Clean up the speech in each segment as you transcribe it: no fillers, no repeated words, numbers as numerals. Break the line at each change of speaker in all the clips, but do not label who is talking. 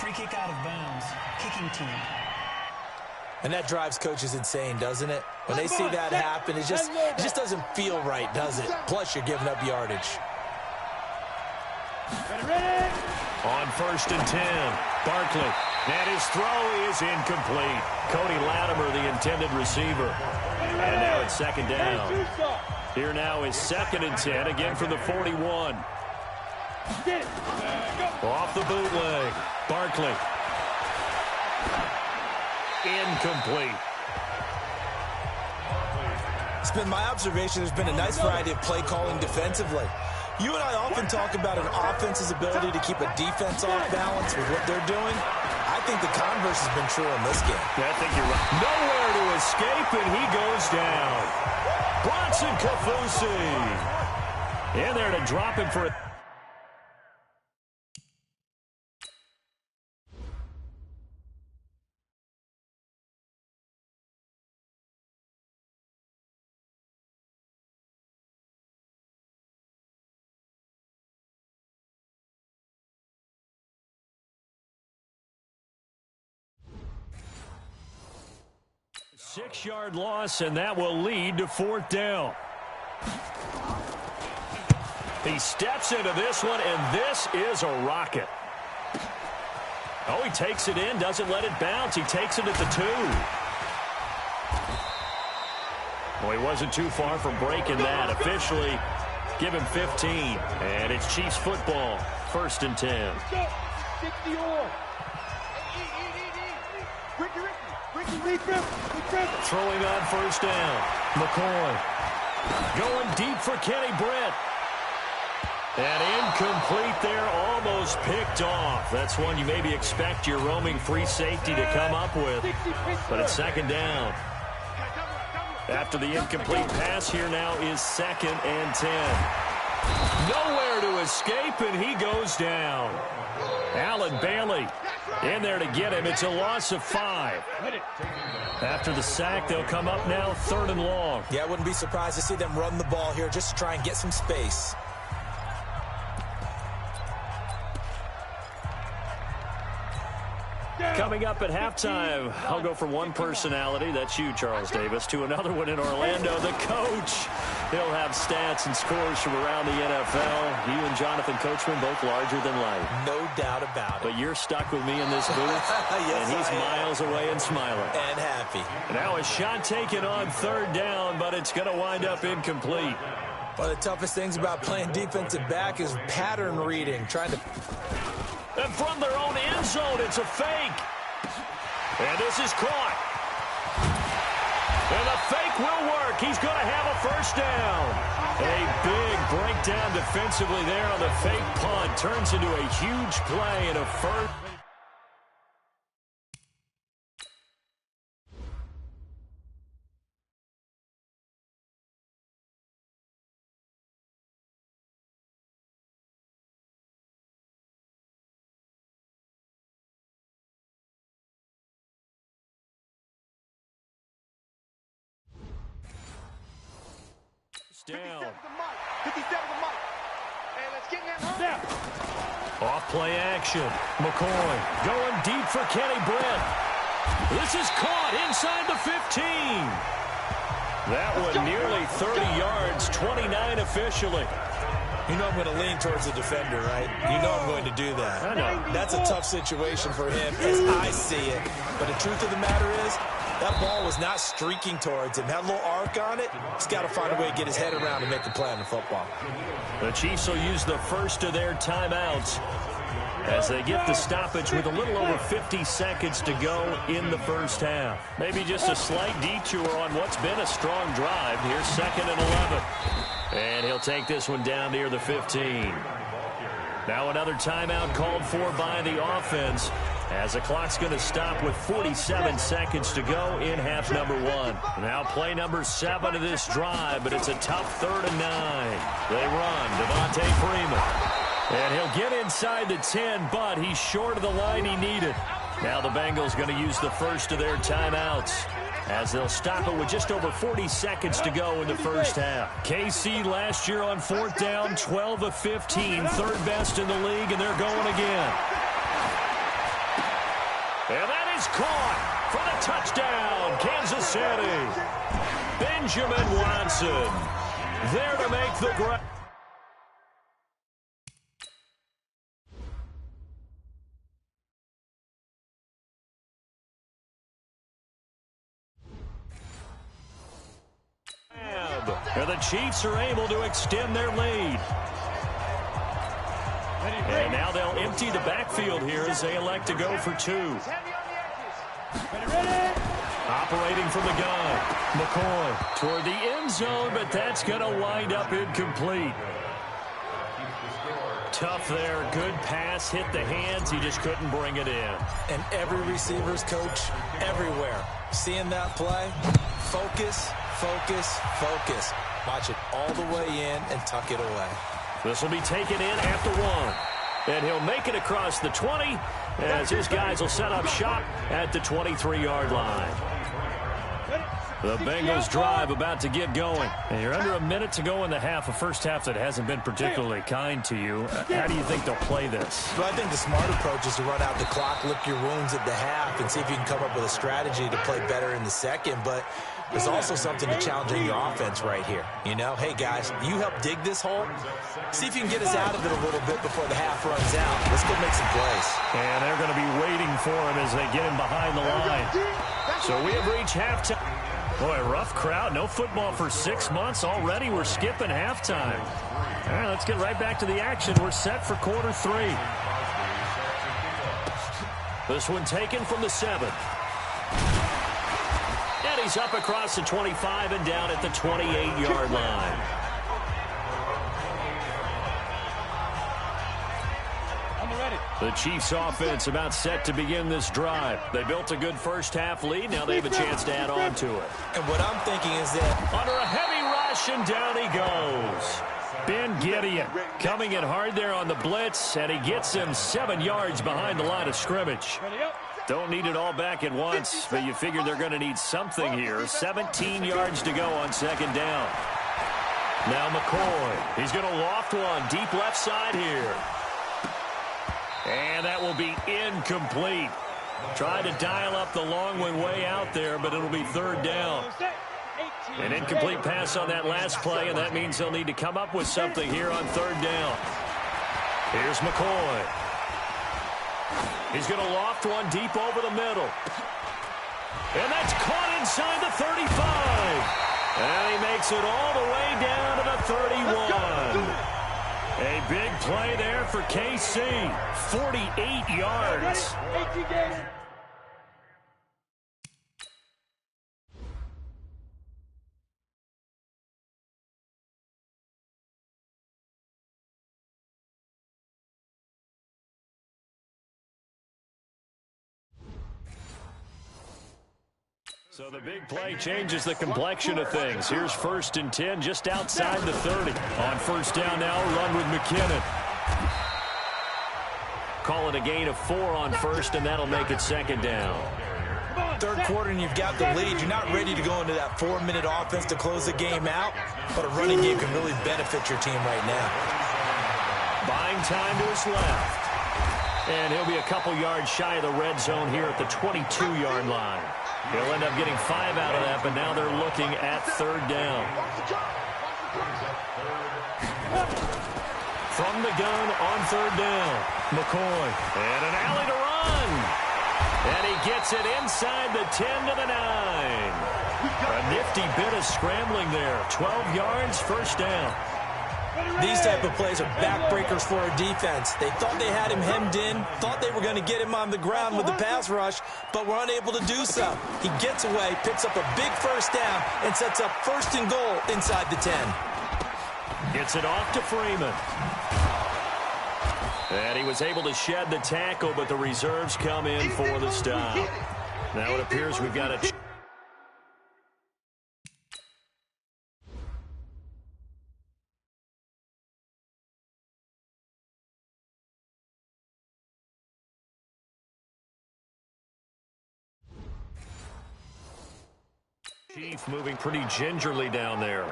Free kick out of bounds. Kicking team.
And that drives coaches insane, doesn't it? When they see that happen, it just doesn't feel right, does it? Plus, you're giving up yardage.
On 1st and 10, Barkley. And his throw is incomplete. Cody Latimer, the intended receiver. And now it's 2nd down. Here now is 2nd and 10, again from the 41. Off the bootleg. Barkley. Incomplete.
It's been my observation there's been a nice variety of play calling defensively. You and I often talk about an offense's ability to keep a defense off balance with what they're doing. I think the converse has been true in this game.
Yeah, I think you're right. Nowhere to escape, and he goes down. Bronson Kafusi in there to drop him for a... Six-yard loss, and that will lead to 4th down. He steps into this one, and this is a rocket. Oh, he takes it in, doesn't let it bounce. He takes it at the 2. Well, he wasn't too far from breaking that. Officially, give him 15. And it's Chiefs football, 1st and 10. Throwing on 1st down. McCoy going deep for Kenny Britt. And incomplete there, almost picked off. That's one you maybe expect your roaming free safety to come up with. But it's 2nd down. After the incomplete pass, here now is 2nd and 10. Nowhere to escape, and he goes down. Allen Bailey in there to get him. It's a loss of 5. After the sack, they'll come up now 3rd and long.
Yeah, I wouldn't be surprised to see them run the ball here just to try and get some space.
Coming up at halftime, I'll go from one personality, that's you, Charles Davis, to another one in Orlando, the coach. He'll have stats and scores from around the NFL. You and Jonathan Coachman, both larger than life.
No doubt about it.
But you're stuck with me in this booth,
yes,
and he's miles away and smiling.
And happy.
Now a shot taken on 3rd down, but it's going to wind up incomplete.
One of the toughest things about playing defensive back is pattern reading, trying to...
And from their own end zone, it's a fake. And this is caught. And the fake will work. He's going to have a 1st down. A big breakdown defensively there on the fake punt. Turns into a huge play and a 1st. Down.
57 to Mike. And let's get in that run.
Off play action. McCoy going deep for Kenny Britt. This is caught inside the 15. That one nearly 30 yards, 29 officially.
You know I'm going to lean towards the defender, right? You know I'm going to do that.
I know.
That's a tough situation for him as I see it. But the truth of the matter is, that ball was not streaking towards him. Had a little arc on it. He's got to find a way to get his head around and make a play on the football.
The Chiefs will use the first of their timeouts as they get the stoppage with a little over 50 seconds to go in the first half. Maybe just a slight detour on what's been a strong drive. Here's 2nd and 11. And he'll take this one down near the 15. Now another timeout called for by the offense, as the clock's going to stop with 47 seconds to go in half number 1. Now play number 7 of this drive, but it's a tough 3rd and 9. They run. Devontae Freeman. And he'll get inside the 10, but he's short of the line he needed. Now the Bengals going to use the first of their timeouts, as they'll stop it with just over 40 seconds to go in the first half. KC last year on 4th down, 12 of 15, 3rd best in the league, and they're going again. And that is caught for the touchdown, Kansas City. Benjamin Watson there to make the grab. And the Chiefs are able to extend their lead. And now they'll empty the backfield here as they elect to go for two. Operating from the gun, McCoy toward the end zone, but that's going to wind up incomplete. Tough there, good pass, hit the hands, he just couldn't bring it in.
And every receiver's coach everywhere. Seeing that play, focus, focus, focus. Watch it all the way in and tuck it away.
This will be taken in at the 1. And he'll make it across the 20 as his guys will set up shop at the 23-yard line. The Bengals drive about to get going. And you're under a minute to go in the half, a first half that hasn't been particularly kind to you. How do you think they'll play this?
Well, I think the smart approach is to run out the clock, lick your wounds at the half, and see if you can come up with a strategy to play better in the second. But there's also something to challenging your offense right here. You know, hey, guys, you help dig this hole. See if you can get us out of it a little bit before the half runs out. Let's go make some plays.
And they're going to be waiting for him as they get him behind the line. So we have reached halftime. Boy, rough crowd. No football for 6 months. Already we're skipping halftime. All right, let's get right back to the action. We're set for quarter 3. This one taken from the 7. And he's up across the 25 and down at the 28-yard line. The Chiefs offense about set to begin this drive. They built a good first half lead. Now they have a chance to add on to it.
And what I'm thinking is that
under a heavy rush, and down he goes. Ben Gideon coming in hard there on the blitz, and he gets him 7 yards behind the line of scrimmage. Don't need it all back at once, but you figure they're going to need something here. 17 yards to go on second down. Now McCoy. He's going to loft one deep left side here. And that will be incomplete. Tried to dial up the long one way out there, but it'll be third down. An incomplete pass on that last play, and that means they'll need to come up with something here on third down. Here's McCoy. He's going to loft one deep over the middle. And that's caught inside the 35. And he makes it all the way down to the 31. A big play there for KC. 48 yards. So the big play changes the complexion of things. Here's 1st and 10 just outside the 30. On first down now, run with McKinnon. Call it a gain of 4 on first, and that'll make it second down.
Third quarter, and you've got the lead. You're not ready to go into that 4-minute offense to close the game out, but a running game can really benefit your team right now.
Buying time to his left. And he'll be a couple yards shy of the red zone here at the 22-yard line. He'll end up getting 5 out of that, but now they're looking at third down. From the gun on third down, McCoy. And an alley to run. And he gets it inside the 10 to the 9. A nifty bit of scrambling there. 12 yards, first down.
These type of plays are backbreakers for a defense. They thought they had him hemmed in, thought they were going to get him on the ground with the pass rush, but were unable to do so. He gets away, picks up a big first down, and sets up 1st and goal inside the 10.
Gets it off to Freeman. And he was able to shed the tackle, but the reserves come in for the stop. Now it appears we've got a... Chief moving pretty gingerly down there.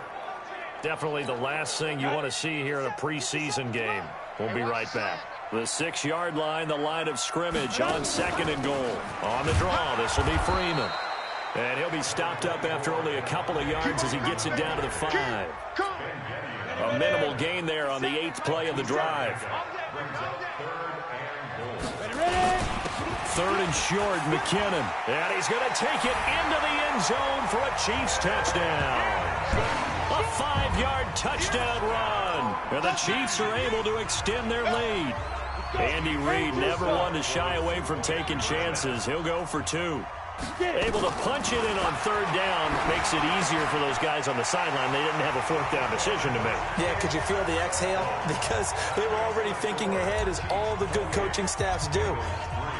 Definitely the last thing you want to see here in a preseason game. We'll be right back. The 6-yard line, the line of scrimmage on 2nd and goal. On the draw, this will be Freeman. And he'll be stopped up after only a couple of yards as he gets it down to the 5. A minimal gain there on the 8th play of the drive. 3rd and short, McKinnon. And he's going to take it into the end zone for a Chiefs touchdown. A 5-yard touchdown run. And the Chiefs are able to extend their lead. Andy Reid never one to shy away from taking chances. He'll go for 2. Able to punch it in on 3rd down makes it easier for those guys on the sideline. They didn't have a 4th down decision to make.
Yeah, could you feel the exhale? Because they were already thinking ahead, as all the good coaching staffs do.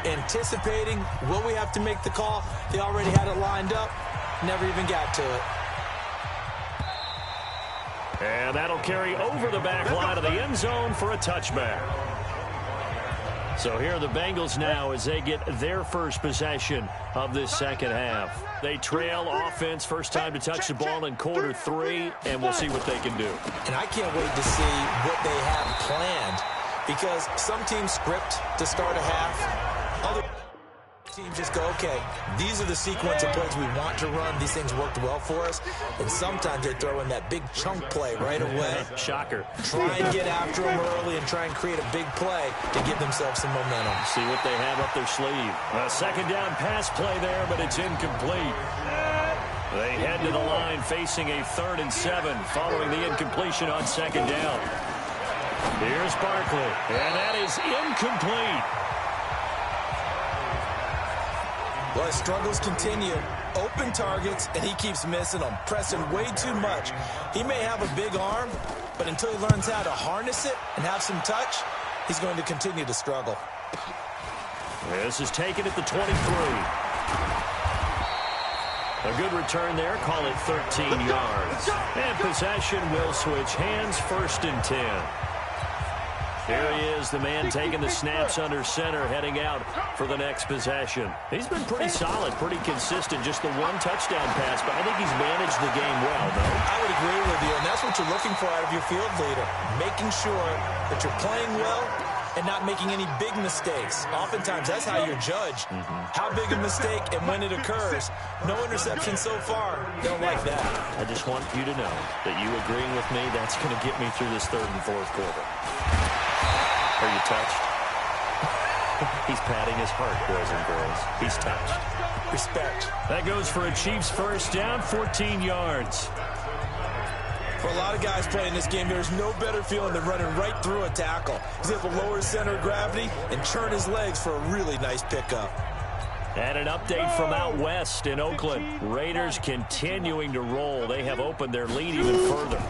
Anticipating, will we have to make the call? They already had it lined up. Never even got to it.
And that'll carry over the back line of the end zone for a touchback. So here are the Bengals now as they get their first possession of this second half. They trail offense, first time to touch the ball in quarter 3, and we'll see what they can do.
And I can't wait to see what they have planned, because some teams script to start a half. Other teams just go, okay, these are the sequence of plays we want to run. These things worked well for us. And sometimes they throw in that big chunk play right away.
Shocker.
Try and get after them early and try and create a big play to give themselves some momentum.
See what they have up their sleeve. A 2nd down pass play there, but it's incomplete. They head to the line facing a 3rd and 7 following the incompletion on 2nd down. Here's Barkley, and that is incomplete.
Well, his struggles continue. Open targets, and he keeps missing them, pressing way too much. He may have a big arm, but until he learns how to harness it and have some touch, he's going to continue to struggle.
This is taken at the 23. A good return there. Call it 13 yards. And possession will switch hands, 1st and 10. Here he is, the man taking the snaps under center, heading out for the next possession. He's been pretty solid, pretty consistent, just the 1 touchdown pass, but I think he's managed the game well, though.
I would agree with you, and that's what you're looking for out of your field leader, making sure that you're playing well and not making any big mistakes. Oftentimes, that's how you're judged. How big a mistake and when it occurs. No interception so far. Don't like that.
I just want you to know that you agreeing with me, that's going to get me through this 3rd and 4th quarter. Are you touched? He's patting his heart, boys and girls. He's touched.
Respect.
That goes for a Chiefs 1st down, 14 yards.
For a lot of guys playing this game, there's no better feeling than running right through a tackle. He's able to lower his center of gravity and churn his legs for a really nice pickup.
And an update from out west in Oakland. Raiders continuing to roll. They have opened their lead even further.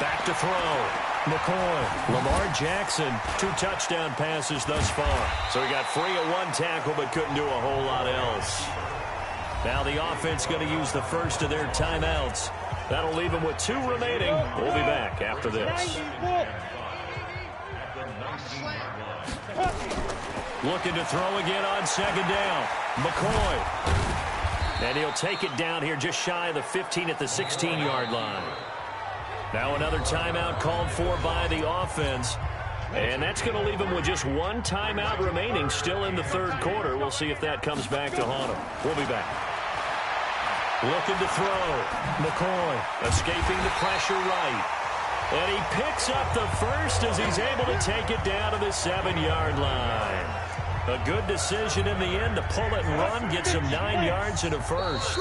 Back to throw. McCoy. Lamar Jackson, 2 touchdown passes thus far. So he got free of 1 tackle but couldn't do a whole lot else. Now the offense going to use the first of their timeouts. That'll leave them with 2 remaining. We'll be back after this. Looking to throw again on 2nd down. McCoy. And he'll take it down here just shy of the 15 at the 16-yard line. Now another timeout called for by the offense. And that's going to leave them with just 1 timeout remaining still in the 3rd quarter. We'll see if that comes back to haunt them. We'll be back. Looking to throw. McCoy escaping the pressure right. And he picks up the first as he's able to take it down to the 7-yard line. A good decision in the end to pull it and run. Gets him 9 yards and a first.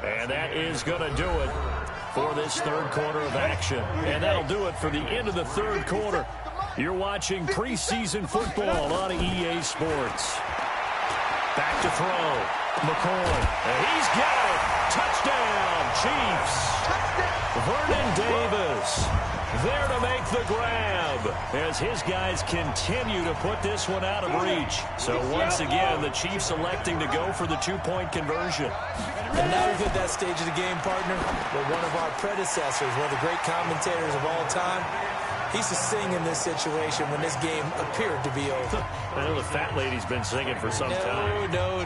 And that is going to do it for this 3rd quarter of action. And that'll do it for the end of the 3rd quarter. You're watching preseason football on EA Sports. Back to throw. McCoy. And he's got it. Touchdown, Chiefs. Vernon Davis there to make the grab as his guys continue to put this one out of reach. So once again, the Chiefs electing to go for the 2-point conversion.
And now we've hit that stage of the game, partner, where one of our predecessors, one of the great commentators of all time, He used to sing in this situation when this game appeared to be over.
I know the fat lady's been singing for some time.
No,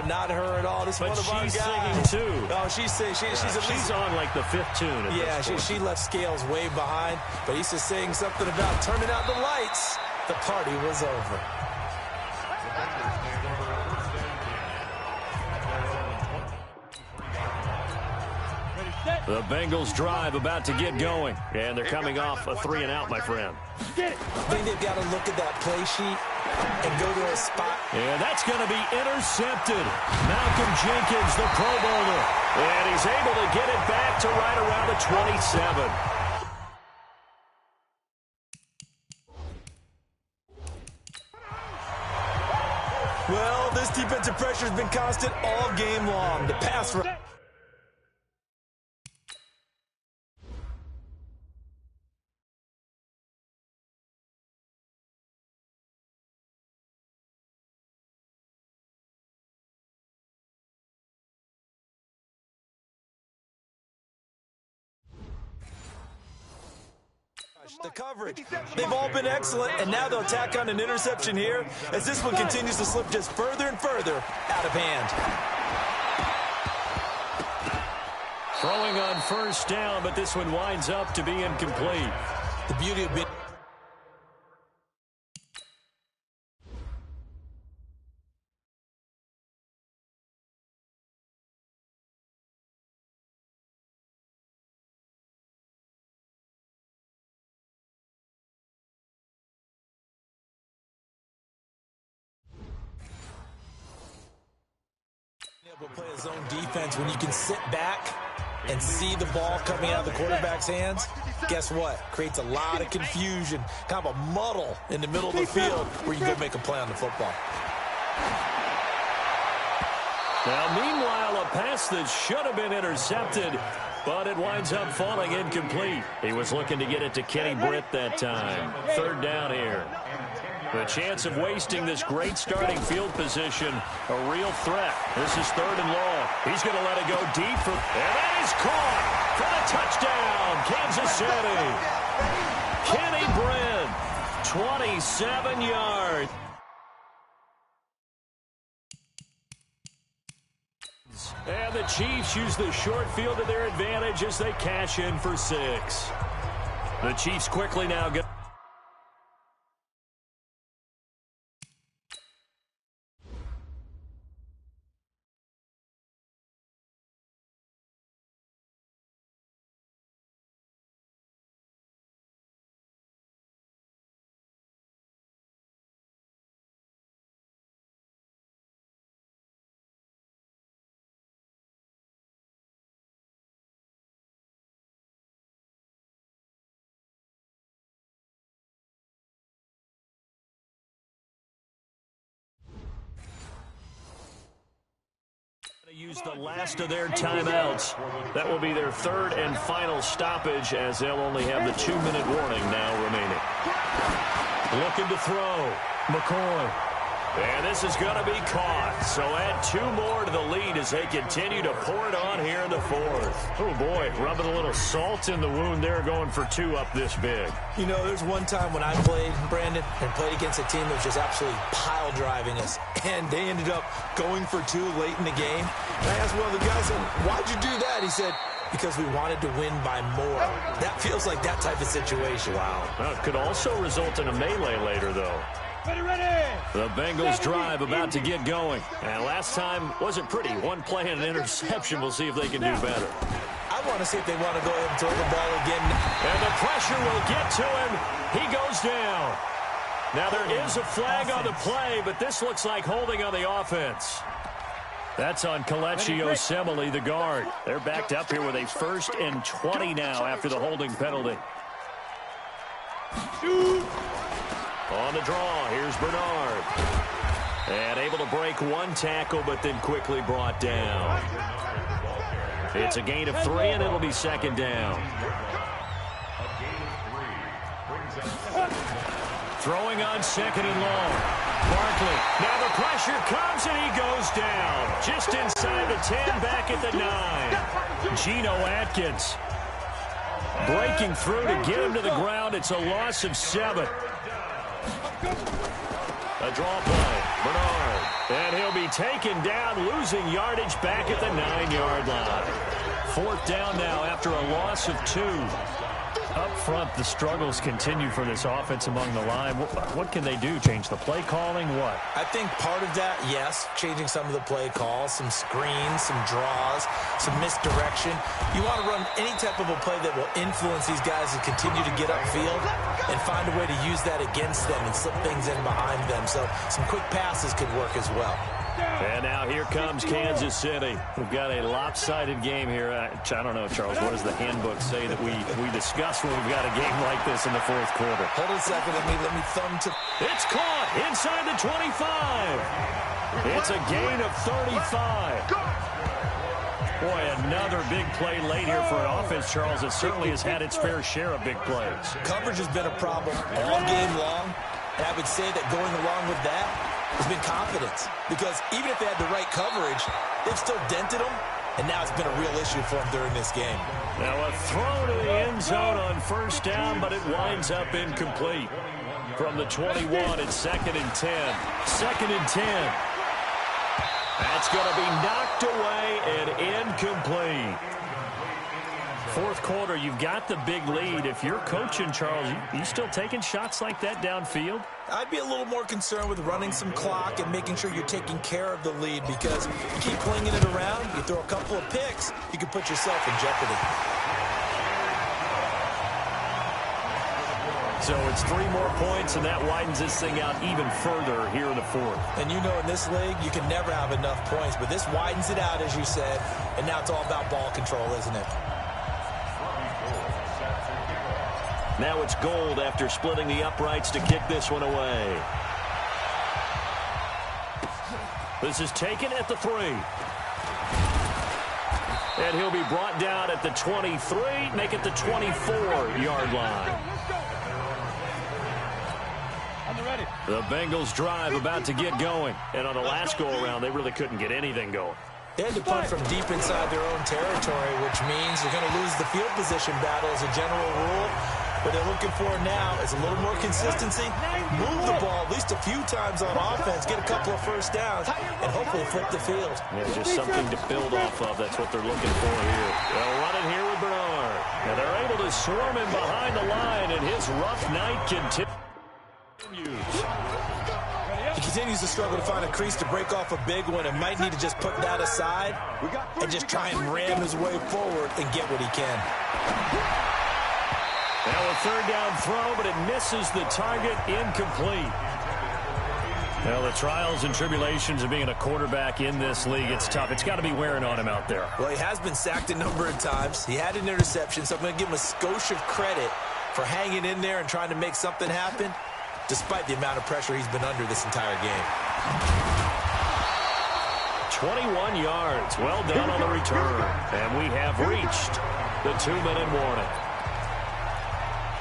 not her at all. This is one of our guys.
But she's singing too.
Oh, she's
on like the fifth tune.
Yeah, she left Scales way behind, but he used to sing something about turning out the lights. The party was over.
The Bengals drive about to get going, and they're coming off a 3-and-out, my friend.
I think they've got to look at that play sheet and go to a spot.
And that's going to be intercepted. Malcolm Jenkins, the Pro Bowler, and he's able to get it back to right around the 27.
Well, this defensive pressure has been constant all game long. The pass rush. The coverage. They've all been excellent, and now they'll tack on an interception here as this one continues to slip just further and further out of hand.
Throwing on first down, but this one winds up to be incomplete.
The beauty of being... play a zone defense when you can sit back and see the ball coming out of the quarterback's hands. Guess what? Creates a lot of confusion, kind of a muddle in the middle of the field where you can go make a play on the football.
Now, meanwhile, a pass that should have been intercepted, but it winds up falling incomplete. He was looking to get it to Kenny Britt that time. Third down here. The chance of wasting this great starting field position, a real threat. This is 3rd and long. He's going to let it go deep. And that is caught for the touchdown, Kansas City. Kenny Britt, 27 yards. And the Chiefs use the short field to their advantage as they cash in for 6. The Chiefs quickly now get... Use the last of their timeouts. That will be their 3rd and final stoppage as they'll only have the 2-minute warning now remaining. Looking to throw. McCoy. And this is going to be caught. So add 2 more to the lead as they continue to pour it on here in the 4th. Oh, boy, rubbing a little salt in the wound there, going for 2 up this big.
You know, there's one time when I played, Brandon, and played against a team that was just absolutely pile driving us, and they ended up going for 2 late in the game. And I asked one of the guys, why'd you do that? He said, because we wanted to win by more. That feels like that type of situation.
Wow. Well, it could also result in a melee later, though. The Bengals drive about to get going. And last time wasn't pretty. 1 play and an interception. We'll see if they can do better.
I want to see if they want to go ahead and throw the ball again.
And the pressure will get to him. He goes down. Now there is a flag on the play, but this looks like holding on the offense. That's on Kelechi Osemele, the guard. They're backed up here with a 1st and 20 now after the holding penalty. On the draw, here's Bernard. And able to break 1 tackle, but then quickly brought down. It's a gain of 3, and it'll be 2nd down. Throwing on 2nd and long. Barkley. Now the pressure comes, and he goes down. Just inside the 10, back at the 9. Geno Atkins. Breaking through to get him to the ground. It's a loss of 7. A draw play. Bernard. And he'll be taken down, losing yardage back at the 9-yard line. 4th down now after a loss of 2. Up front, the struggles continue for this offense among the line. What can they do? Change the play calling? What?
I think part of that, yes, changing some of the play calls, some screens, some draws, some misdirection. You want to run any type of a play that will influence these guys to continue to get upfield and find a way to use that against them and slip things in behind them. So some quick passes could work as well.
And now here comes Kansas City. We've got a lopsided game here. I don't know, Charles, what does the handbook say that we discuss when we've got a game like this in the 4th quarter?
Hold on a second. Let me thumb to...
It's caught inside the 25. It's a gain of 35. Boy, another big play late here for an offense, Charles, that certainly has had its fair share of big plays.
Coverage has been a problem all game long. And I would say that going along with that has been confidence, because even if they had the right coverage, they've still dented them, and now it's been a real issue for them during this game.
Now a throw to the end zone on 1st down, but it winds up incomplete. From the 21, it's 2nd and 10. 2nd and 10. That's going to be knocked away and incomplete. 4th quarter, you've got the big lead. If you're coaching, Charles, you still taking shots like that downfield?
I'd be a little more concerned with running some clock and making sure you're taking care of the lead, because you keep flinging it around, you throw a couple of picks, you can put yourself in jeopardy.
So it's 3 more points, and that widens this thing out even further here in the 4th.
And you know, in this league, you can never have enough points, but this widens it out, as you said, and now it's all about ball control, isn't it?
Now it's Gold after splitting the uprights to kick this one away. This is taken at the 3. And he'll be brought down at the 23, make it the 24-yard line. The Bengals drive about to get going. And on the last go-around, they really couldn't get anything going.
They had to punt from deep inside their own territory, which means you're going to lose the field position battle as a general rule. What they're looking for now is a little more consistency, move the ball at least a few times on offense, get a couple of 1st downs, and hopefully flip the field.
Yeah, just something to build off of. That's what they're looking for here. They'll run it here with Bernard. And they're able to swarm him behind the line, and his rough night continues.
He continues to struggle to find a crease to break off a big one, and might need to just put that aside and just try and ram his way forward and get what he can.
Now a 3rd down throw, but it misses the target, incomplete. Well, the trials and tribulations of being a quarterback in this league, it's tough. It's got to be wearing on him out there.
Well, he has been sacked a number of times. He had an interception, so I'm going to give him a skosh of credit for hanging in there and trying to make something happen, despite the amount of pressure he's been under this entire game.
21 yards. Well done on the return. And we have reached the 2-minute warning.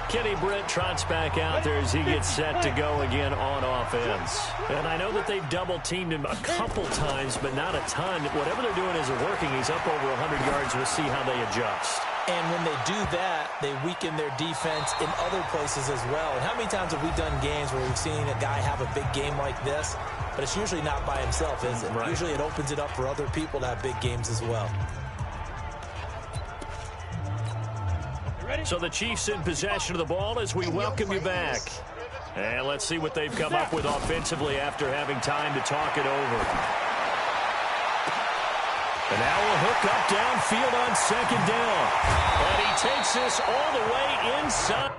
Kenny Britt trots back out there as he gets set to go again on offense. And I know that they've double-teamed him a couple times, but not a ton. Whatever they're doing isn't working. He's up over 100 yards. We'll see how they adjust.
And when they do that, they weaken their defense in other places as well. And how many times have we done games where we've seen a guy have a big game like this? But it's usually not by himself, is it? Right. Usually it opens it up for other people to have big games as well.
So the Chiefs in possession of the ball as we welcome you back. And let's see what they've come up with offensively after having time to talk it over. And now a hook up downfield on 2nd down. And he takes this all the way inside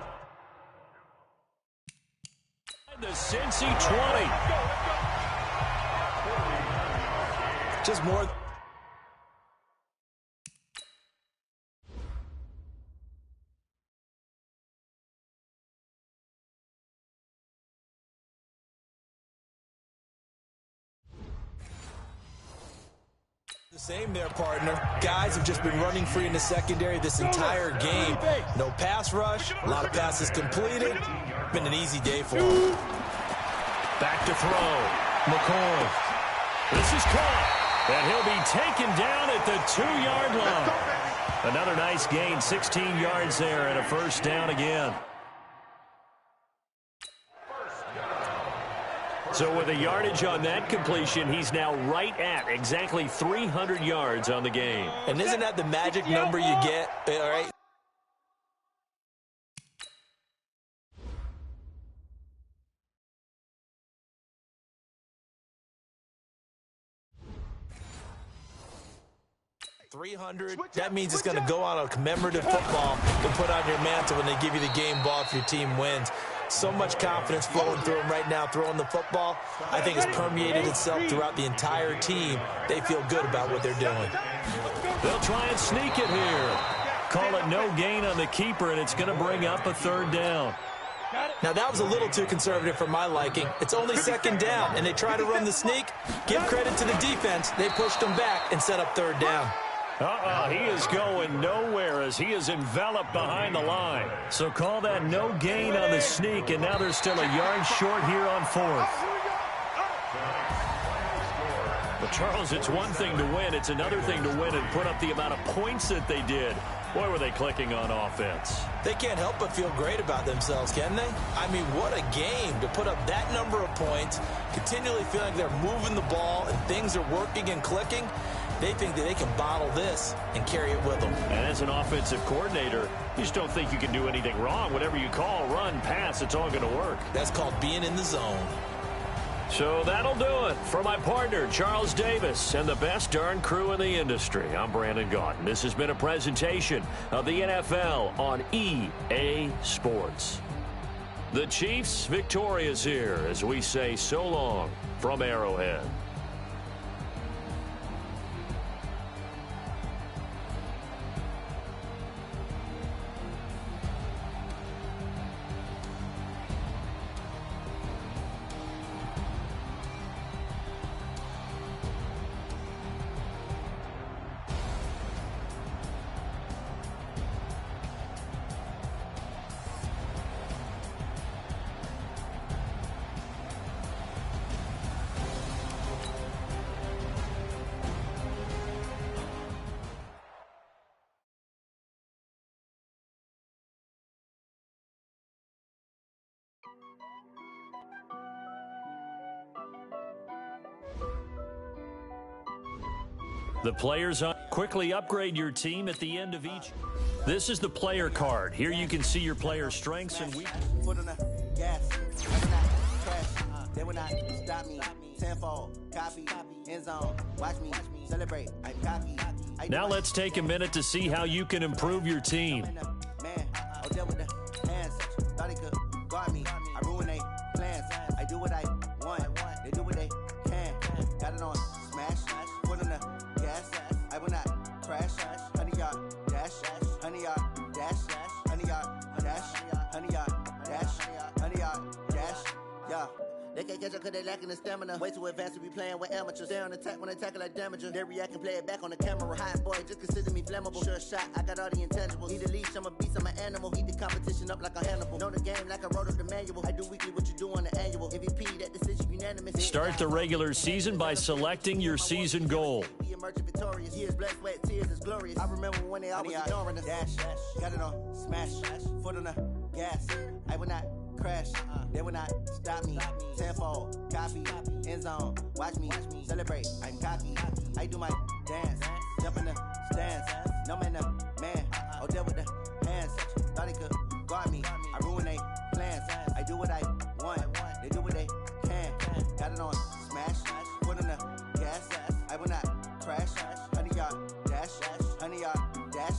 the Cincy 20.
Just more... Same there, partner. Guys have just been running free in the secondary this entire game. No pass rush, a lot of passes completed. Been an easy day for them.
Back to throw. McCoy. This is caught. And he'll be taken down at the 2-yard line. Another nice gain, 16 yards there and a first down again. So with the yardage on that completion, he's now right at exactly 300 yards on the game.
And isn't that the magic number you get? All right. $300, that means it's going to go on a commemorative football to put on your mantle when they give you the game ball if your team wins. So much confidence flowing through him right now throwing the football. I think it's permeated itself throughout the entire team. They feel good about what they're doing.
They'll try and sneak it here. Call it no gain on the keeper, and it's going to bring up a third down.
Now, that was a little too conservative for my liking. It's only second down, and they try to run the sneak. Give credit to the defense. They pushed him back and set up third down.
He is going nowhere as he is enveloped behind the line. So call that no gain on the sneak, and now they're still a yard short here on fourth. But, Charles, it's one thing to win. It's another thing to win and put up the amount of points that they did. Boy, were they clicking on offense.
They can't help but feel great about themselves, can they? I mean, what a game to put up that number of points, continually feeling like they're moving the ball and things are working and clicking. They think that they can bottle this and carry it with them.
And as an offensive coordinator, you just don't think you can do anything wrong. Whatever you call, run, pass, it's all going to work.
That's called being in the zone.
So that'll do it for my partner, Charles Davis, and the best darn crew in the industry. I'm Brandon Gaudin. This has been a presentation of the NFL on EA Sports. The Chiefs victorious here as we say so long from Arrowhead. The players quickly upgrade your team at the end of each. This is the player card. Here you can see your player's strengths and weaknesses.
Foot on the gas, they will not stop me. Tenfold, copy, end zone, watch me celebrate. I copy.
Now let's take a minute to see how you can improve your team.
Man, I'll deal with the hands. Thought he could guard me. I ruin they plans. I do what I want. They do what they can. Got it on smash. Foot on the gas. I will not crash. 100 yard dash. 100 yard dash. 100 yard dash. 100 yard dash. 100 yard dash. Yeah. They can't catch up because they lacking the stamina. Way too advanced to be playing with amateurs. Stay on attack when they tackle like damager. They react and play it back on the camera. Hot boy, just consider me flammable. Sure shot, I got all the intangibles. Need a leash, I'm a beast, I'm an animal. Heat the competition up like a Hannibal. Know the game like I wrote up the manual. I do weekly what you do on the annual. MVP, that decision unanimous.
Start the regular season by selecting your season goal.
We emerging victorious. Years, blood, sweat, tears is glorious. I remember when they always ignoring us. Dash, got it on smash. Foot on the gas. I will not crash. They will not stop me. Tenfold, copy, end zone, watch me celebrate. I'm cocky. I do my dance. Jump in the stands. No man, man. Oh, deal with the hands. Thought he could guard me. I ruin they plans. I do what I want. They do what they can. Got it on smash. Put on the gas. I will not crash. 100 yard dash. 100 yard dash.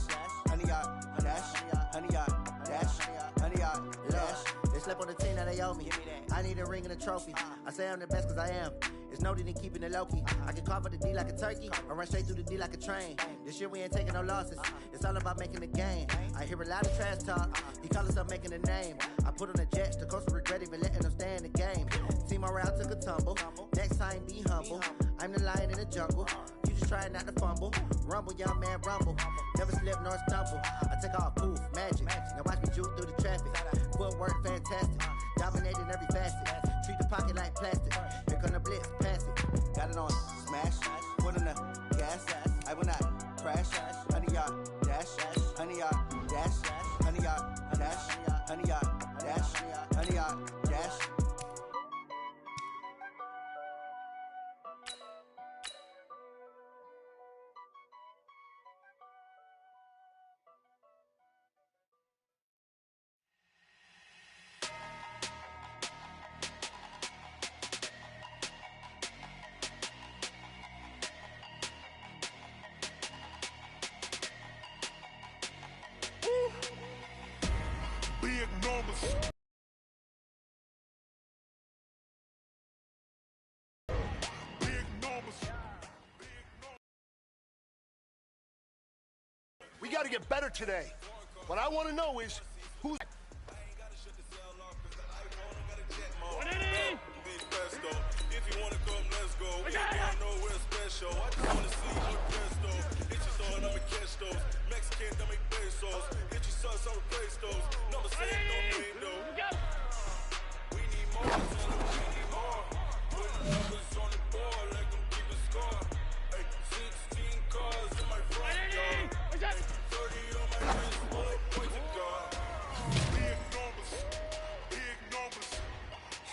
100 yard dash. 100 yard dash. 100 yard dash. They slept on the team that they owe me. I need a ring and a trophy. I say I'm the best because I am. It's no need in keeping it low-key. I can carve up the D like a turkey or run straight through the D like a train. This year we ain't taking no losses. It's all about making the game. I hear a lot of trash talk. He call himself making a name. I put on the Jets. The coach will regret even letting them stay in the game. Team around took a tumble. Next time be humble. I'm the lion in the jungle. You just try not to fumble. Rumble, young man, rumble. Never slip nor stumble. I take off, poof, magic. Now watch me juke through the traffic. Footwork fantastic. Dominating every facet. Treat the pocket like plastic. Here come the blitz, pass it. Got it on smash, foot on the gas. I will not crash. 100-yard dash, 100-yard dash, 100-yard dash, 100-yard dash, 100-yard dash.
Big numbers. Big numbers. We got to get better today. What I want to know is who's.
If you wanna come, let's go. If you wanna know we're special, I just wanna see your pesto. Hit your son, I'ma catch those. Mexican, don't make pesos. Hit your son, I'ma replace those. Number 7, don't name those. We need more, tell them we need more. Putting numbers on the board, like them keep a score. Hey, 16 cars in my front yard. 30 on my wrist, boy, point to God.
Big numbers. Big numbers.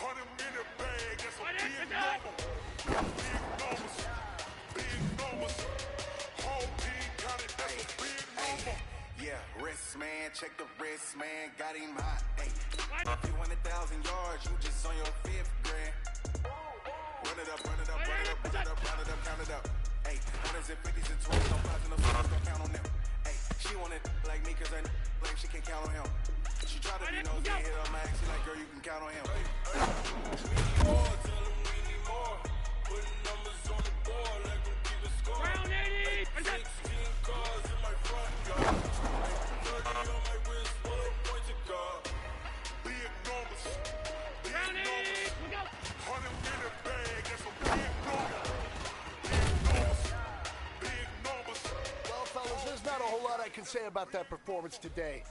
100-minute bag. That's a big number. Big numbers. Big numbers. Whole team counted. That's a big number.
Yeah, wrist man, check the wrist man, got him hot. Hey, if you want 1,000 yards, you just on your 5th grand. Run it up, run it up, run it up, run it up, round it up, count it up. Hey, 100s and 50s and 20s, no 5s and no 6s, don't count on them. Hey, she want it like me, cause I like she can count on him. She try to be nosy and hit her max, she like, girl, you can count on him. Hey, we need more, tell them we need more. Putting numbers on the board, like them keep a score. Hey, 16 cars in my front yard. 30 on my wrist, boy, point to God.
Big numbers. Big numbers. 100-minute bag. That's a big number. Big numbers. Big numbers. Well, fellas, there's not a whole lot I can say about that performance today.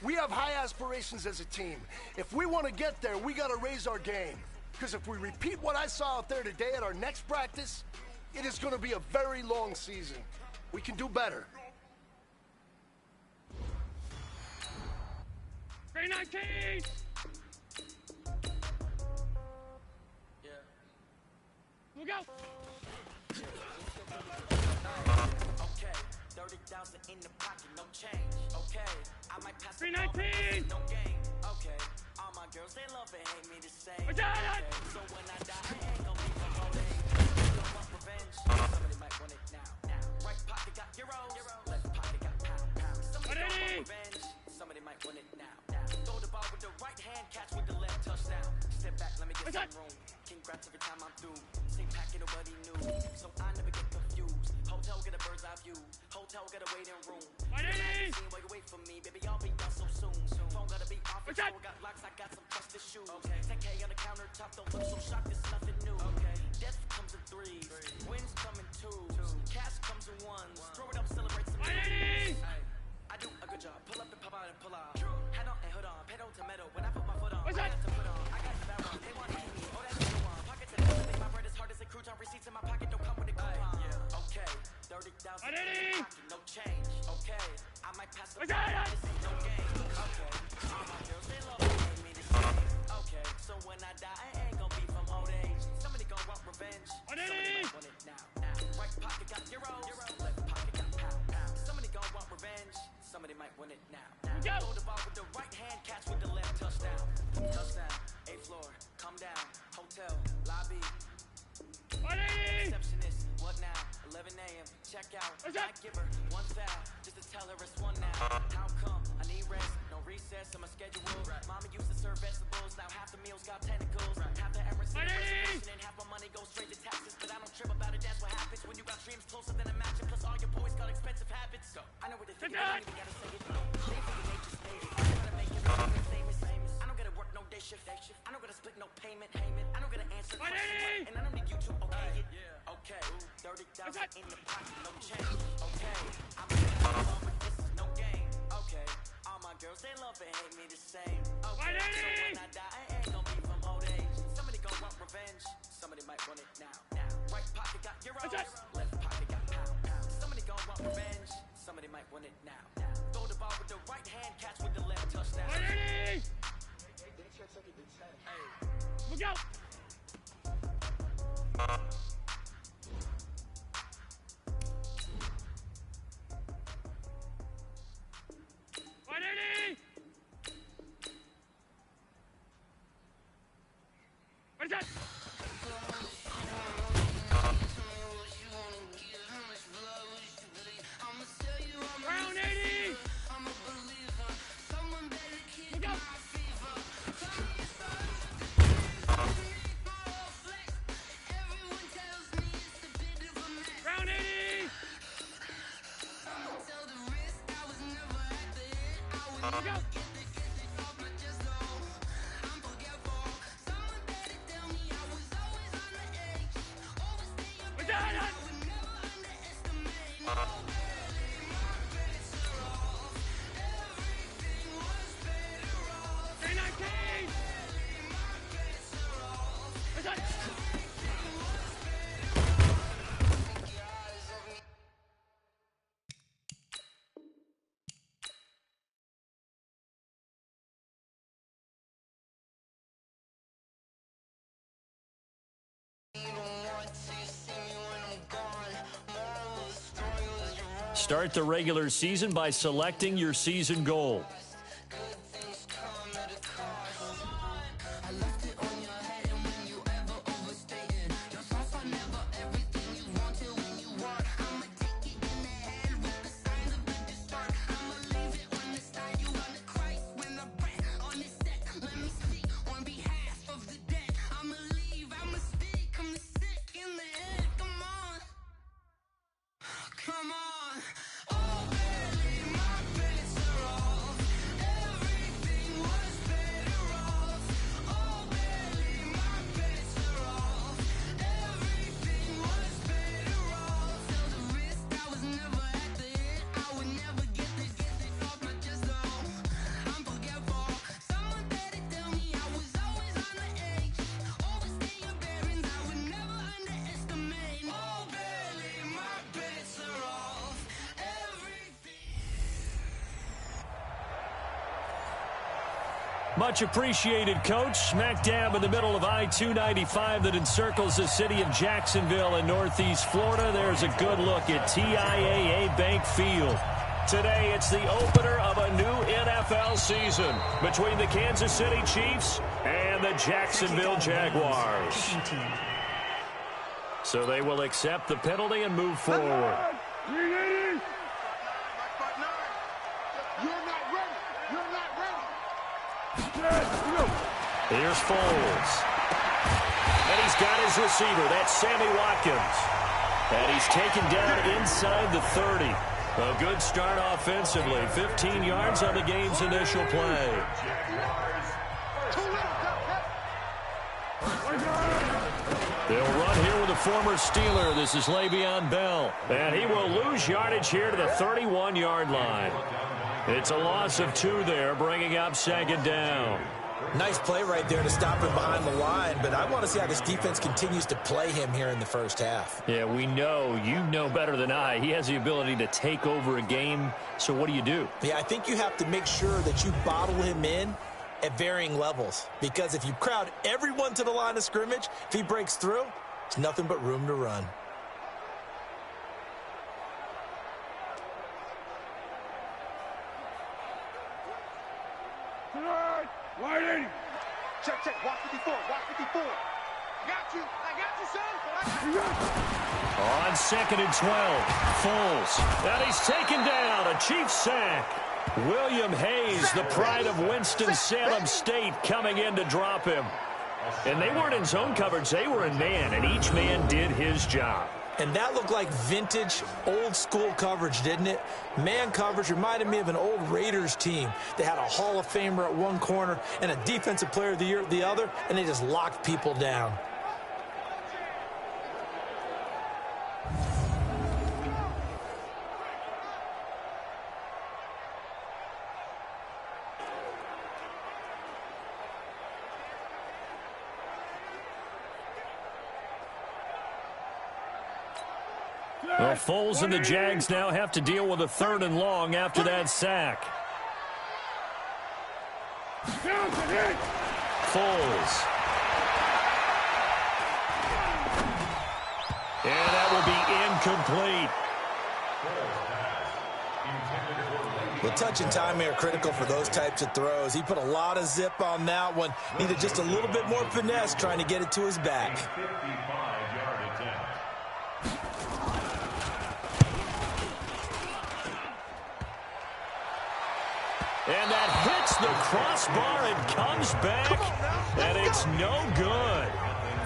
We have high aspirations as a team. If we want to get there, we got to raise our game. Because if we repeat what I saw out there today at our next practice, it is going to be a very long season. We can do better.
319!
Yeah.
We'll go!
Okay, 30,000 in the pocket, no change. Okay, I might pass
319!
no game. Okay, all my girls, they love and hate me the same.
Okay,
so when I die, I ain't gonna be from old age. Don't want revenge. Somebody might want it now. Right pocket got euros. Left pocket got pound. Somebody don't want revenge. Somebody might want it now. Throw the ball with the right hand, catch with the left, touchdown. Step back, let me get some room. Congrats every time I'm through. Same packet, nobody knew. So I never get confused. Hotel, get a bird's eye view. Hotel, get a waiting room. Magazine, while you wait for me, baby, I'll be done so soon. Phone gotta be off, I got locks, I got some trusted shoes. 10K on the countertop, don't look so shocked, it's nothing new. Death comes in 3s, wins come in 2s, cash comes in 1s. Throw it up, celebrate some news. I do a good job, pull up and pop out and pull out. Head on and hood on, pedal to metal. When I put my foot on, I got to put on. I got the barrel, they want to eat me. Oh, that's the one. Pockets and everything, my bread is hard as a crouton. Receipts in my pocket, don't come with a coupon. Okay, 30,000 in my pocket, no change. Okay, I might pass the ball, this ain't no game. Okay, all my girls, they love me, hate me the same. Okay, so when I die, I ain't gonna be from old age. Somebody gon' want revenge. Somebody might want it now. Right pocket got euros, left pocket got pound. Somebody gon' want revenge. Somebody might win it now. Throw the ball with the right hand, catch with the left, touchdown. Touchdown, 8th floor, come down, hotel, lobby. Receptionist, what now? 11 a.m., check out. I give her 1 foul, just to tell her it's 1 now. How come? I need rest, no recess on my schedule. Mama used to serve vegetables, now half the meals got tentacles. Half the errands in the reservation, and half my money goes straight to taxes. But I don't trip about it, that's what happens when you got dreams closer than a match. Plus all your boys got expensive habits. So I know what they think, I don't even gotta say it. They think they just made it. I'm gonna make everything famous. I don't gotta work no day shift. I don't gotta split no payment. I don't gotta answer questions. And I don't need you to okay it. Okay, 30,000 in the pocket, no change. Okay, I'm but this is no game. Okay, all my girls, they love and hate me the same. Okay, so when I die, I ain't gonna be from old age. Somebody gon' want revenge. Somebody might want it now. Right pocket got euros, left pocket got pounds. Somebody gon' want revenge. Somebody might want it now. Throw the ball with the right hand, catch with the left, touchdown.
Ready? Look out! Ready? What's that? Round 80! Look out! Round 80! Look out! What's that?
Start the regular season by selecting your season goal. Much appreciated, Coach. Smack dab in the middle of I-295 that encircles the city of Jacksonville in Northeast Florida. There's a good look at TIAA Bank Field. Today, it's the opener of a new NFL season between the Kansas City Chiefs and the Jacksonville Jaguars. So they will accept the penalty and move forward. Here's Foles. And he's got his receiver. That's Sammy Watkins. And he's taken down inside the 30. A good start offensively. 15 yards on the game's initial play. They'll run here with a former Steeler. This is Le'Veon Bell. And he will lose yardage here to the 31-yard line. It's a loss of 2 there, bringing up second down.
Nice play right there to stop him behind the line, but I want to see how this defense continues to play him here in the first half.
Yeah, we know. You know better than I. He has the ability to take over a game, so what do you do?
Yeah, I think you have to make sure that you bottle him in at varying levels, because if you crowd everyone to the line of scrimmage, if he breaks through, it's nothing but room to run.
Wide 80. Check, check. Watch 54. Watch 54. I got you, son.
On 2nd and 12, Foles. And he's taken down. A Chiefs sack. William Hayes, the pride of Winston-Salem State, coming in to drop him. And they weren't in zone coverage. They were in man, and each man did his job.
And that looked like vintage, old-school coverage, didn't it? Man coverage reminded me of an old Raiders team. They had a Hall of Famer at one corner and a Defensive Player of the Year at the other, and they just locked people down.
Well, Foles and the Jags now have to deal with a 3rd and long after that sack. Foles. And that will be incomplete.
The touch and time here critical for those types of throws. He put a lot of zip on that one. Needed just a little bit more finesse trying to get it to his back.
And that hits the crossbar and comes back, and it's no good.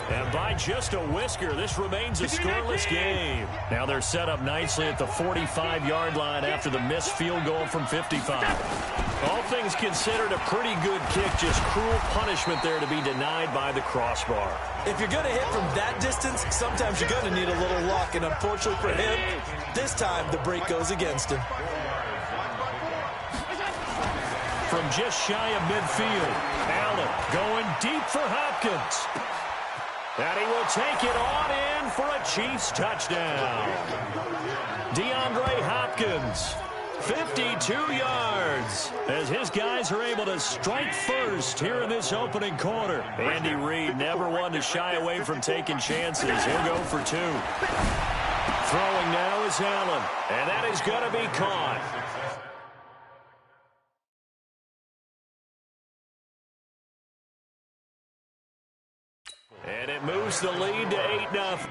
And by just a whisker, this remains a scoreless game. Now they're set up nicely at the 45-yard line after the missed field goal from 55. All things considered, a pretty good kick, just cruel punishment there to be denied by the crossbar.
If you're going to hit from that distance, sometimes you're going to need a little luck, and unfortunately for him, this time the break goes against him.
From just shy of midfield, Allen going deep for Hopkins. And he will take it on in for a Chiefs touchdown. DeAndre Hopkins, 52 yards, as his guys are able to strike first here in this opening quarter. Andy Reid never one to shy away from taking chances. He'll go for 2. Throwing now is Allen, and that is going to be caught. And it moves the lead to 8-0.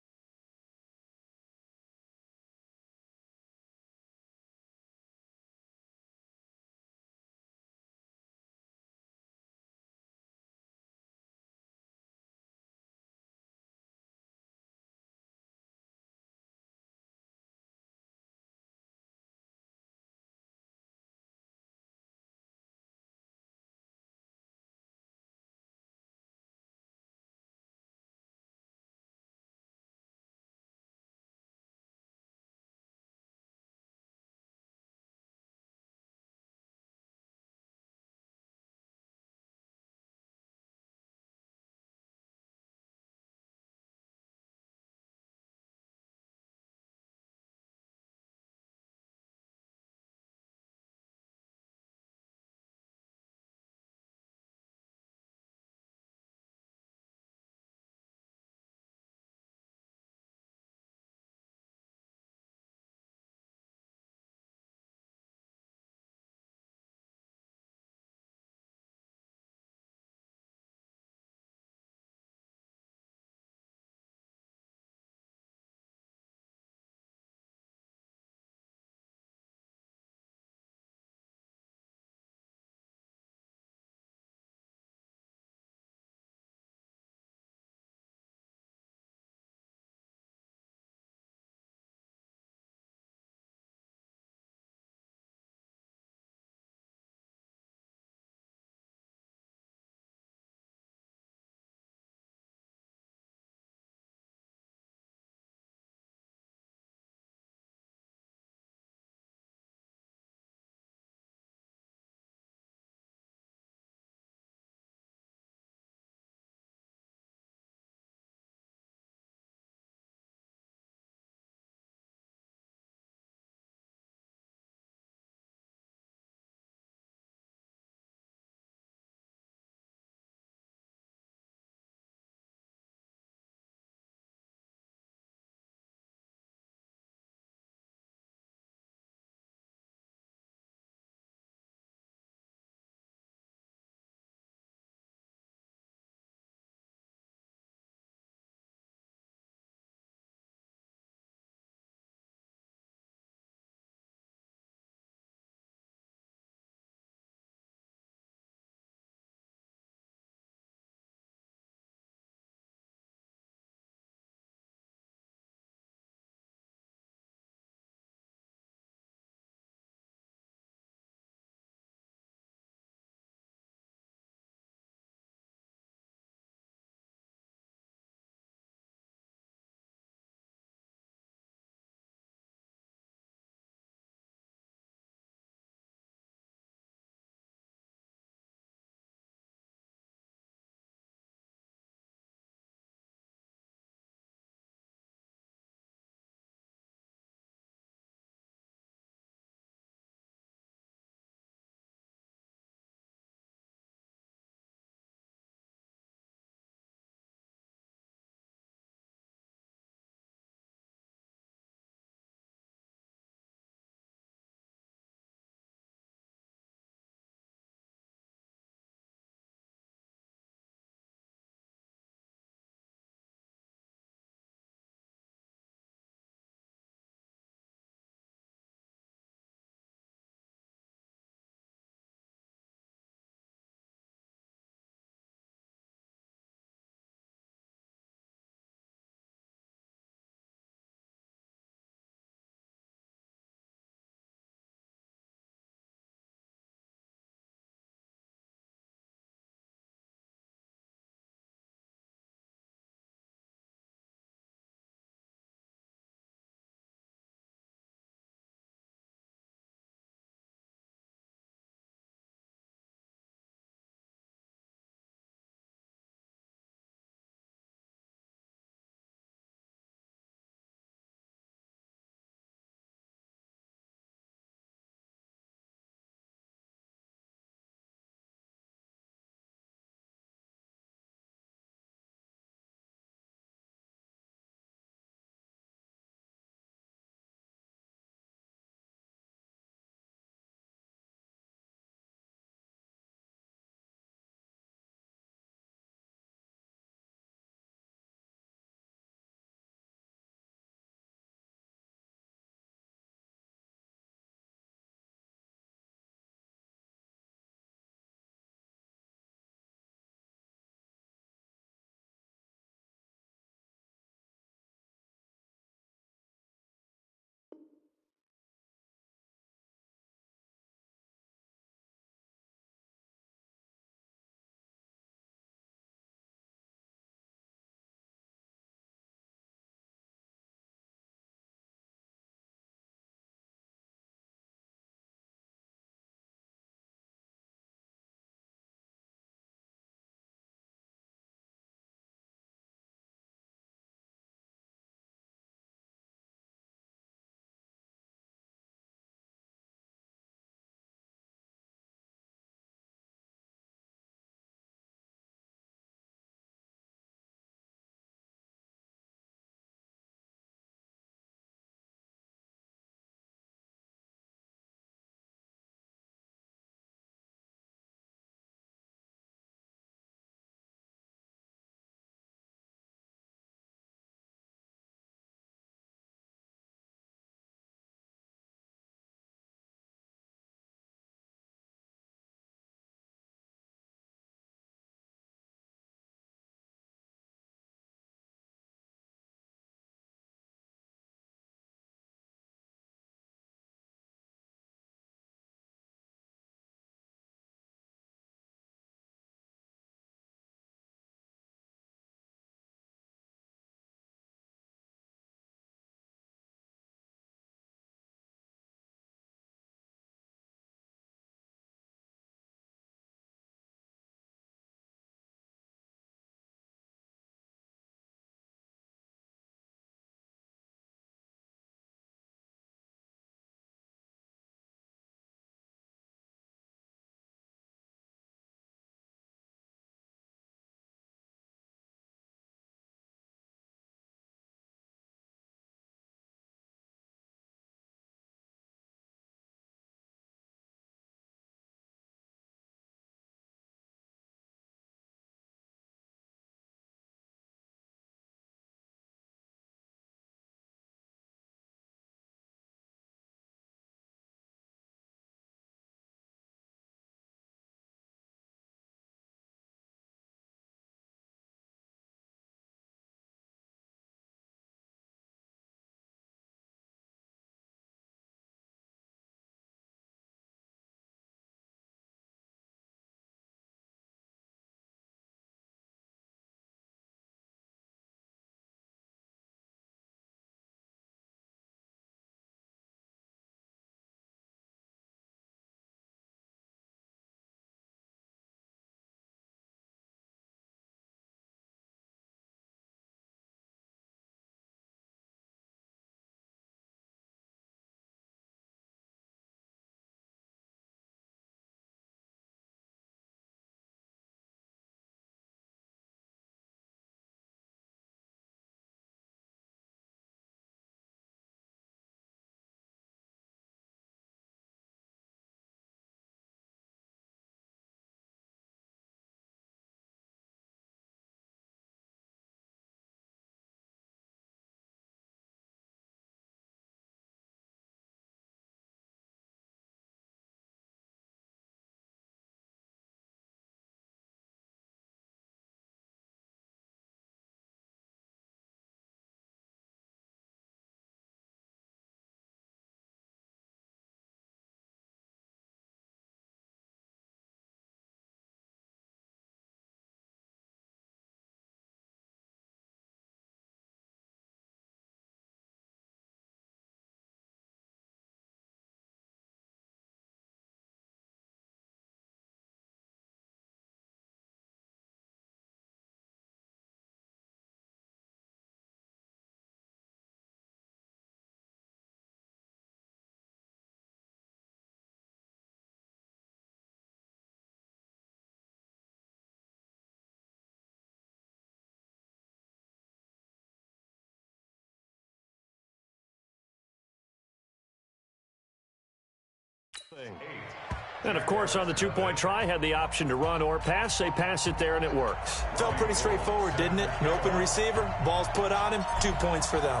And, of course, on the two-point try, had the option to run or pass. They pass it there, and it works.
Felt pretty straightforward, didn't it? An open receiver, ball's put on him, 2 points for them.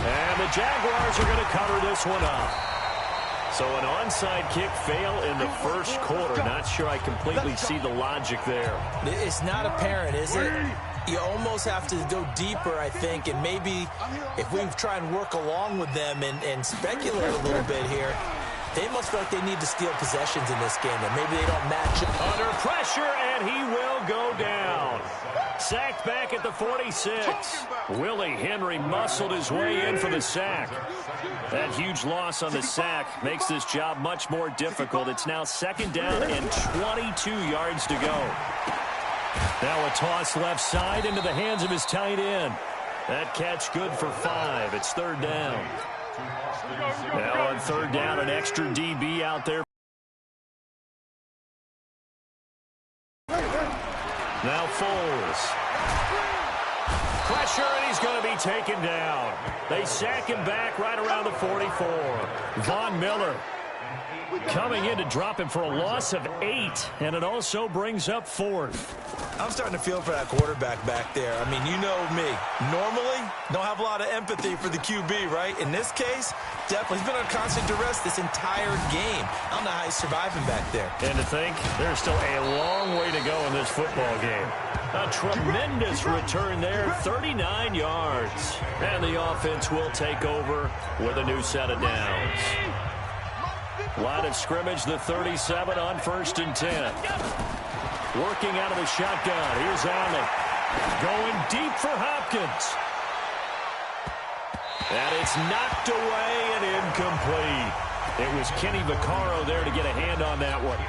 And the Jaguars are going to cover this one up. So an onside kick fail in the first quarter. Not sure I completely see the logic there.
It's not apparent, is it? You almost have to go deeper, I think, and maybe if we try and work along with them and speculate a little bit here, they must feel like they need to steal possessions in this game, and maybe they don't match up.
Under pressure, and he will go down. Sacked back at the 46. Willie Henry muscled his way in for the sack. That huge loss on the sack makes this job much more difficult. It's now 2nd down and 22 yards to go. Now a toss left side into the hands of his tight end. That catch good for 5. It's 3rd down. Now on 3rd down, an extra DB out there. Now Foles. Pressure, and he's going to be taken down. They sack him back right around the 44. Von Miller coming in to drop him for a loss of 8, and it also brings up 4th.
I'm starting to feel for that quarterback back there. I mean, you know me. Normally, don't have a lot of empathy for the QB, right? In this case, definitely. He's been on constant duress this entire game. I don't know how he's surviving back there.
And to think, there's still a long way to go in this football game. A tremendous return there, 39 yards. And the offense will take over with a new set of downs. Line of scrimmage, the 37 on 1st and 10. Working out of the shotgun. Here's Allen. Going deep for Hopkins. And it's knocked away and incomplete. It was Kenny Vaccaro there to get a hand on that one.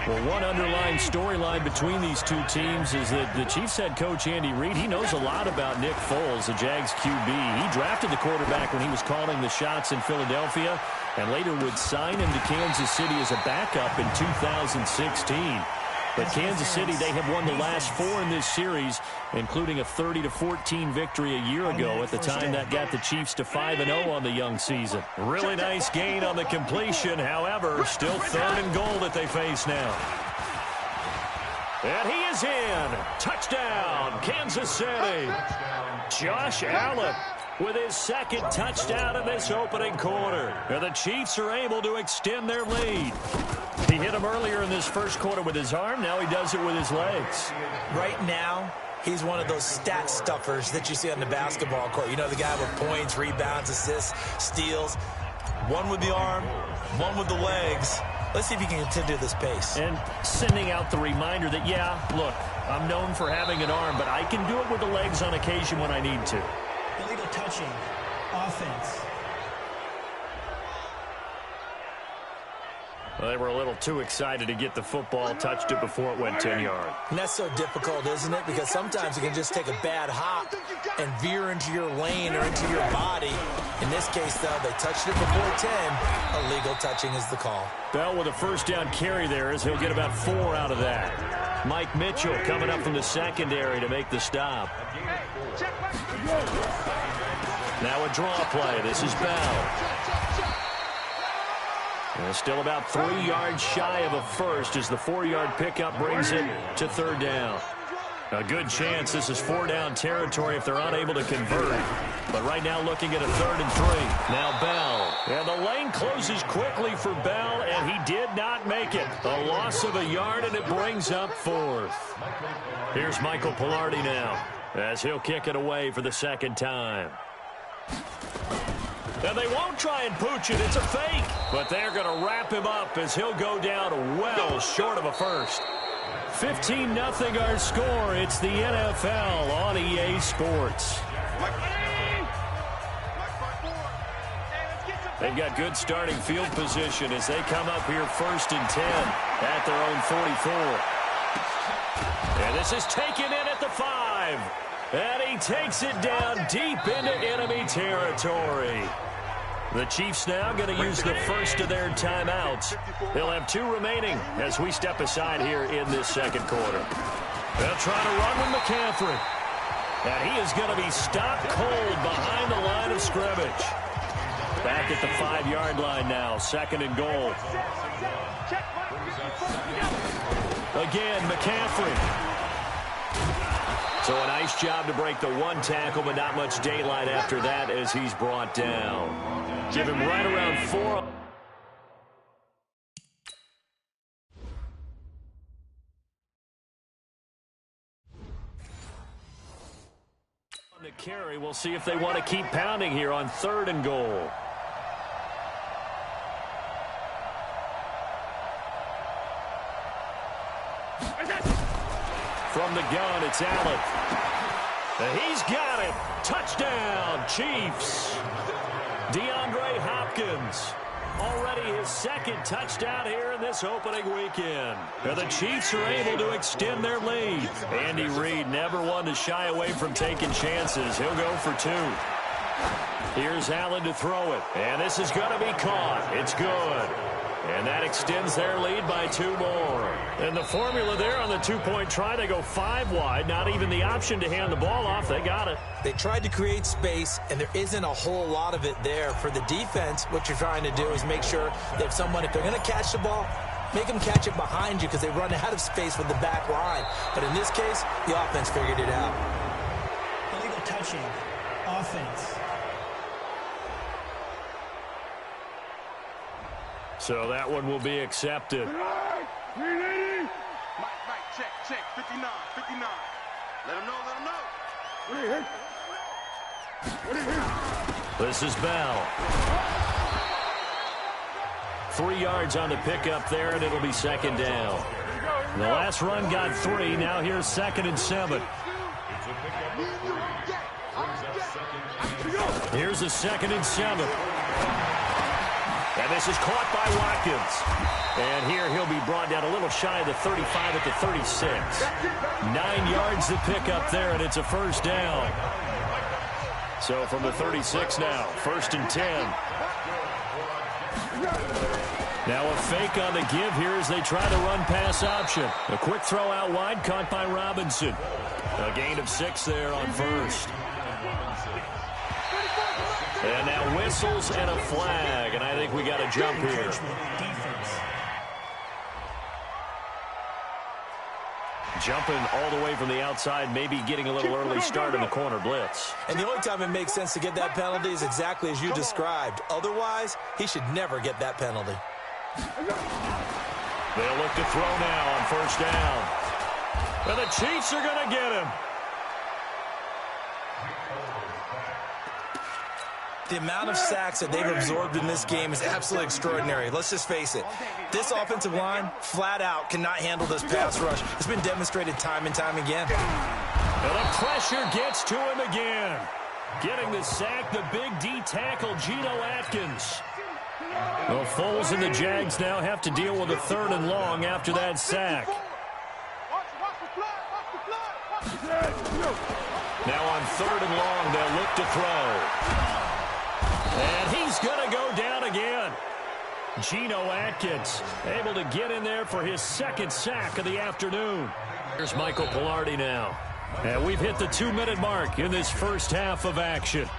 Well, one underlying storyline between these two teams is that the Chiefs head coach Andy Reid, he knows a lot about Nick Foles, the Jags QB. He drafted the quarterback when he was calling the shots in Philadelphia and later would sign him to Kansas City as a backup in 2016. But Kansas City, they have won the last 4 in this series, including a 30-14 victory a year ago. At the time, that got the Chiefs to 5-0 on the young season. Really nice gain on the completion. However, still 3rd and goal that they face now. And he is in. Touchdown, Kansas City. Josh Allen with his 2nd touchdown in this opening quarter. And the Chiefs are able to extend their lead. He hit him earlier in this first quarter with his arm. Now he does it with his legs.
Right now, he's one of those stat stuffers that you see on the basketball court. You know, the guy with points, rebounds, assists, steals. One with the arm, one with the legs. Let's see if he can continue this pace.
And sending out the reminder that, yeah, look, I'm known for having an arm, but I can do it with the legs on occasion when I need to.
Illegal touching. Offense.
Well, they were a little too excited to get the football, touched it before it went 10 yards.
And that's so difficult, isn't it? Because sometimes you can just take a bad hop and veer into your lane or into your body. In this case, though, they touched it before 10. Illegal touching is the call.
Bell with a 1st down carry there as he'll get about 4 out of that. Mike Mitchell coming up from the secondary to make the stop. Now a draw play. This is Bell. And still about 3 yards shy of a first as the 4-yard pickup brings it to 3rd down. A good chance this is 4-down territory if they're unable to convert. But right now looking at a 3rd and 3. Now Bell. And the lane closes quickly for Bell, and he did not make it. A loss of a yard, and it brings up 4th. Here's Michael Pilardi now as he'll kick it away for the 2nd time. And they won't try and pooch it. It's a fake. But they're going to wrap him up as he'll go down well short of a first. 15-0 our score. It's the NFL on EA Sports. They've got good starting field position as they come up here 1st and 10 at their own 44. And this is taken in at the 5. And he takes it down deep into enemy territory. The Chiefs now going to use the first of their timeouts. They'll have 2 remaining as we step aside here in this 2nd quarter. They'll try to run with McCaffrey. And he is going to be stopped cold behind the line of scrimmage. Back back at the 5-yard line now. 2nd and goal. Again, McCaffrey. So a nice job to break the 1 tackle, but not much daylight after that as he's brought down. Give him right around 4. On the carry, we'll see if they want to keep pounding here on 3rd and goal. From the gun, it's Allen. And he's got it. Touchdown, Chiefs. DeAndre Hopkins. Already his 2nd touchdown here in this opening weekend. And the Chiefs are able to extend their lead. Andy Reid never one to shy away from taking chances. He'll go for 2. Here's Allen to throw it. And this is going to be caught. It's good. And that extends their lead by 2 more. And the formula there on the 2-point try, they go 5 wide. Not even the option to hand the ball off. They got it.
They tried to create space, and there isn't a whole lot of it there. For the defense, what you're trying to do is make sure that if they're going to catch the ball, make them catch it behind you because they run out of space with the back line. But in this case, the offense figured it out.
Illegal touching. Offense.
So that one will be accepted.
Mike, check, 59. Let him know.
This is Bell. 3 yards on the pickup there, and it'll be 2nd down. The last run got 3. Now here's 2nd and 7. Here's a 2nd and 7. And this is caught by Watkins. And here he'll be brought down a little shy of the 35 at the 36. 9 yards to pick up there, and it's a 1st down. So from the 36 now, 1st and 10. Now a fake on the give here as they try to run pass option. A quick throw out wide, caught by Robinson. A gain of 6 there on 1st. And now whistles and a flag, and I think we got a jump here. Jumping all the way from the outside, maybe getting a little early start in the corner blitz.
And the only time it makes sense to get that penalty is exactly as you described. Otherwise, he should never get that penalty.
They'll look to throw now on 1st down. And the Chiefs are going to get him.
The amount of sacks that they've absorbed in this game is absolutely extraordinary. Let's just face it. This offensive line, flat out, cannot handle this pass rush. It's been demonstrated time and time again.
And the pressure gets to him again. Getting the sack, the big D tackle, Geno Atkins. Well, Foles and the Jags now have to deal with a 3rd and long after that sack. Now on 3rd and long, they'll look to throw. And he's going to go down again. Geno Atkins able to get in there for his 2nd sack of the afternoon. Here's Michael Pilardi now. And we've hit the 2-minute mark in this 1st half of action.